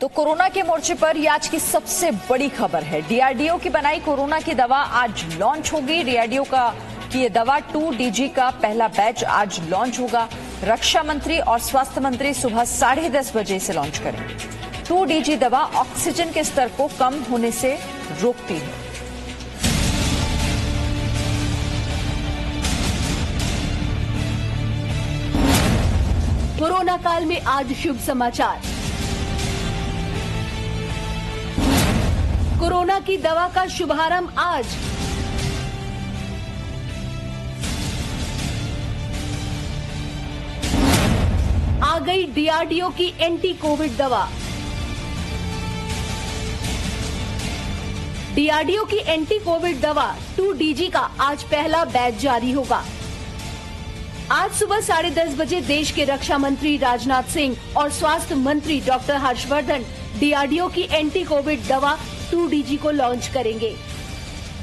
तो कोरोना के मोर्चे पर ये आज की सबसे बड़ी खबर है। डीआरडीओ की बनाई कोरोना की दवा आज लॉन्च होगी। डीआरडीओ की ये दवा 2DG का पहला बैच आज लॉन्च होगा। रक्षा मंत्री और स्वास्थ्य मंत्री सुबह 10:30 बजे इसे लॉन्च करेंगे। 2DG दवा ऑक्सीजन के स्तर को कम होने से रोकती है। कोरोना काल में आज शुभ समाचार। कोरोना की दवा का शुभारंभ आज। आ गई डीआरडीओ की एंटी कोविड दवा। डीआरडीओ की एंटी कोविड दवा 2DG का आज पहला बैच जारी होगा। आज सुबह 10:30 बजे देश के रक्षा मंत्री राजनाथ सिंह और स्वास्थ्य मंत्री डॉक्टर हर्षवर्धन डीआरडीओ की एंटी कोविड दवा 2DG को लॉन्च करेंगे।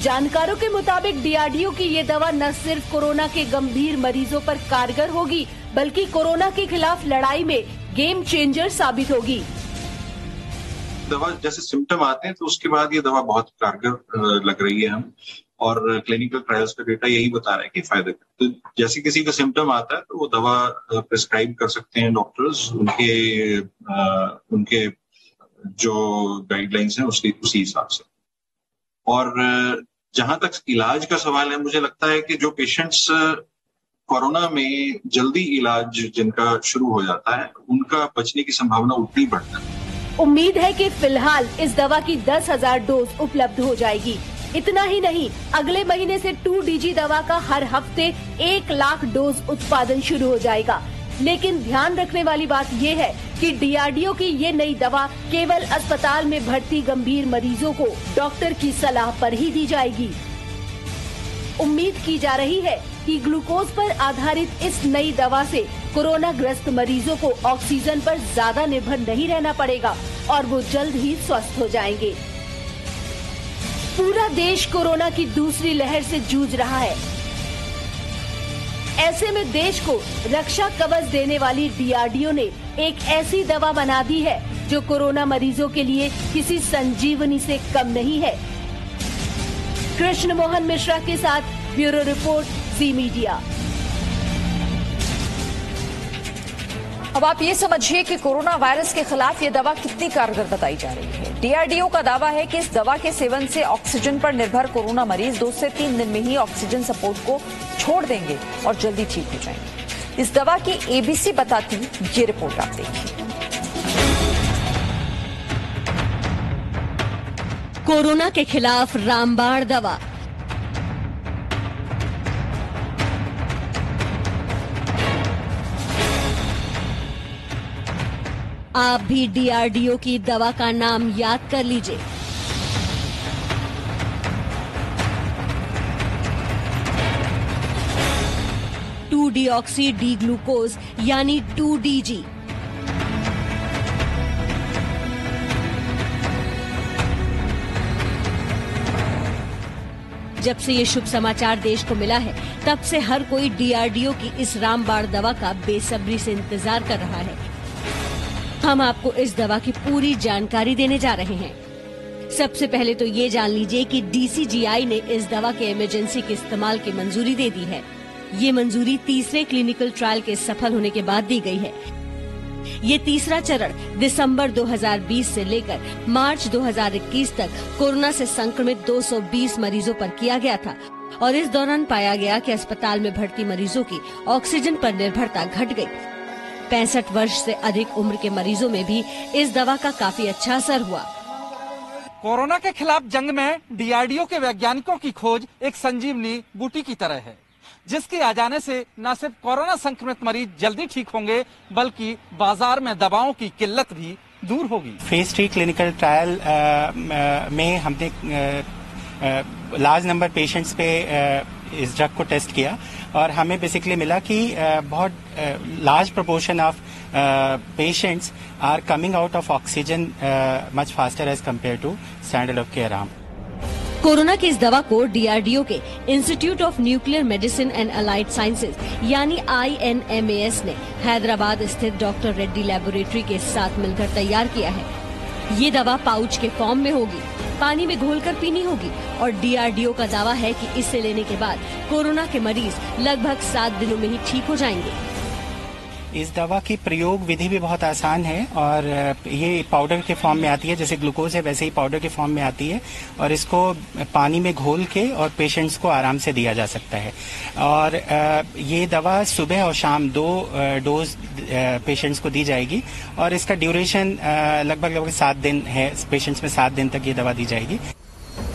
जानकारों के मुताबिक डीआरडीओ की ये दवा न सिर्फ कोरोना के गंभीर मरीजों पर कारगर होगी, बल्कि कोरोना के खिलाफ लड़ाई में गेम चेंजर साबित होगी। दवा जैसे सिम्टम आते हैं तो उसके बाद ये दवा बहुत कारगर लग रही है हम, और क्लिनिकल ट्रायल्स का डेटा यही बता रहा है कि फायदे। तो जैसे किसी का सिम्टम आता है तो वो दवा प्रिस्क्राइब कर सकते हैं डॉक्टर्स, उनके जो गाइडलाइंस हैं उसी हिसाब से। और जहां तक इलाज का सवाल है, मुझे लगता है कि जो पेशेंट्स कोरोना में जल्दी इलाज जिनका शुरू हो जाता है, उनका बचने की संभावना उतनी ही बढ़ती है। उम्मीद है कि फिलहाल इस दवा की 10,000 डोज उपलब्ध हो जाएगी। इतना ही नहीं, अगले महीने से 2DG दवा का हर हफ्ते 1 लाख डोज उत्पादन शुरू हो जाएगा। लेकिन ध्यान रखने वाली बात ये है कि डीआरडीओ की ये नई दवा केवल अस्पताल में भर्ती गंभीर मरीजों को डॉक्टर की सलाह पर ही दी जाएगी। उम्मीद की जा रही है कि ग्लूकोज पर आधारित इस नई दवा से कोरोना ग्रस्त मरीजों को ऑक्सीजन पर ज्यादा निर्भर नहीं रहना पड़ेगा और वो जल्द ही स्वस्थ हो जाएंगे। पूरा देश कोरोना की दूसरी लहर से जूझ रहा है। ऐसे में देश को रक्षा कवच देने वाली डीआरडीओ ने एक ऐसी दवा बना दी है जो कोरोना मरीजों के लिए किसी संजीवनी से कम नहीं है। कृष्ण मोहन मिश्रा के साथ ब्यूरो रिपोर्ट, जी मीडिया। अब आप ये समझिए कि कोरोना वायरस के खिलाफ ये दवा कितनी कारगर बताई जा रही है। डीआरडीओ का दावा है कि इस दवा के सेवन से ऑक्सीजन पर निर्भर कोरोना मरीज 2 से 3 दिन में ही ऑक्सीजन सपोर्ट को छोड़ देंगे और जल्दी ठीक हो जाएंगे। इस दवा की एबीसी बताती ये रिपोर्ट आप देखिए। कोरोना के खिलाफ रामबाण दवा। आप भी डीआरडीओ की दवा का नाम याद कर लीजिए। टू डीऑक्सी डी ग्लूकोज यानी 2DG। जब से ये शुभ समाचार देश को मिला है, तब से हर कोई डीआरडीओ की इस रामबाण दवा का बेसब्री से इंतजार कर रहा है। हम आपको इस दवा की पूरी जानकारी देने जा रहे हैं। सबसे पहले तो ये जान लीजिए कि डीसीजीआई ने इस दवा के इमरजेंसी के इस्तेमाल की मंजूरी दे दी है। ये मंजूरी तीसरे क्लिनिकल ट्रायल के सफल होने के बाद दी गई है। ये तीसरा चरण दिसंबर 2020 से लेकर मार्च 2021 तक कोरोना से संक्रमित 220 मरीजों पर किया गया था और इस दौरान पाया गया कि अस्पताल में भर्ती मरीजों की ऑक्सीजन पर निर्भरता घट गई। 65 वर्ष से अधिक उम्र के मरीजों में भी इस दवा का काफी अच्छा असर हुआ। कोरोना के खिलाफ जंग में डीआरडीओ के वैज्ञानिकों की खोज एक संजीवनी बूटी की तरह है, जिसके आ जाने से न सिर्फ कोरोना संक्रमित मरीज जल्दी ठीक होंगे, बल्कि बाजार में दवाओं की किल्लत भी दूर होगी। फेज 3 क्लिनिकल ट्रायल में हमने लार्ज नंबर पेशेंट्स पे इस ड्रग को टेस्ट किया और हमें बेसिकली मिला कि बहुत large proportion of patients are coming out of oxygen much faster as compare to standard of care arm. कोरोना की इस दवा को डीआरडीओ के institute of nuclear medicine and allied sciences यानी INMAS ने हैदराबाद स्थित डॉक्टर रेड्डी लैबोरेटरी के साथ मिलकर तैयार किया है। ये दवा पाउच के फॉर्म में होगी, पानी में घोलकर पीनी होगी और DRDO का दावा है कि इसे लेने के बाद कोरोना के मरीज लगभग 7 दिनों में ही ठीक हो जाएंगे। इस दवा की प्रयोग विधि भी बहुत आसान है और ये पाउडर के फॉर्म में आती है, जैसे ग्लूकोज है वैसे ही पाउडर के फॉर्म में आती है और इसको पानी में घोल के और पेशेंट्स को आराम से दिया जा सकता है। और ये दवा सुबह और शाम 2 डोज पेशेंट्स को दी जाएगी और इसका ड्यूरेशन लगभग 7 दिन है। पेशेंट्स में 7 दिन तक ये दवा दी जाएगी।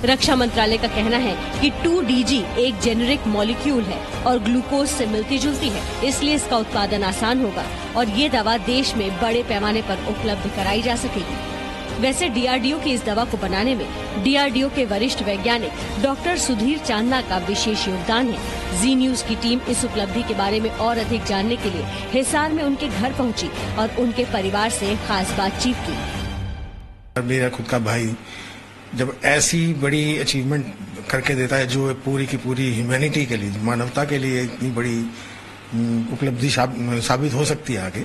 रक्षा मंत्रालय का कहना है कि 2DG एक जेनेरिक मॉलिक्यूल है और ग्लूकोज से मिलती जुलती है, इसलिए इसका उत्पादन आसान होगा और ये दवा देश में बड़े पैमाने पर उपलब्ध कराई जा सकेगी। वैसे DRDO की इस दवा को बनाने में DRDO के वरिष्ठ वैज्ञानिक डॉक्टर सुधीर चांदना का विशेष योगदान है। जी न्यूज की टीम इस उपलब्धि के बारे में और अधिक जानने के लिए हिसार में उनके घर पहुंची और उनके परिवार से खास बातचीत की। मेरा खुद का भाई जब ऐसी बड़ी अचीवमेंट करके देता है जो पूरी की पूरी ह्यूमैनिटी के लिए, मानवता के लिए इतनी बड़ी उपलब्धि साबित हो सकती है आगे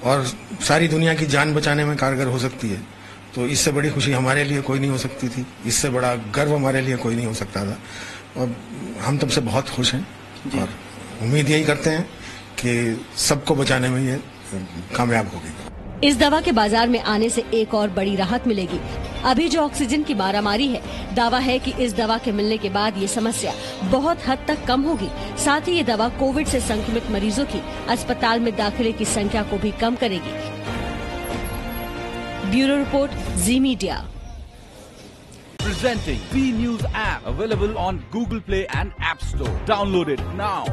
और सारी दुनिया की जान बचाने में कारगर हो सकती है, तो इससे बड़ी खुशी हमारे लिए कोई नहीं हो सकती थी, इससे बड़ा गर्व हमारे लिए कोई नहीं हो सकता था और हम तब से बहुत खुश हैं और उम्मीद यही करते हैं कि सबको बचाने में ये कामयाब होगी। इस दवा के बाजार में आने से एक और बड़ी राहत मिलेगी। अभी जो ऑक्सीजन की मारामारी है, दावा है कि इस दवा के मिलने के बाद ये समस्या बहुत हद तक कम होगी। साथ ही ये दवा कोविड से संक्रमित मरीजों की अस्पताल में दाखिले की संख्या को भी कम करेगी। Bureau report, ji media. Presenting B News app available on Google Play and App Store. Download it now.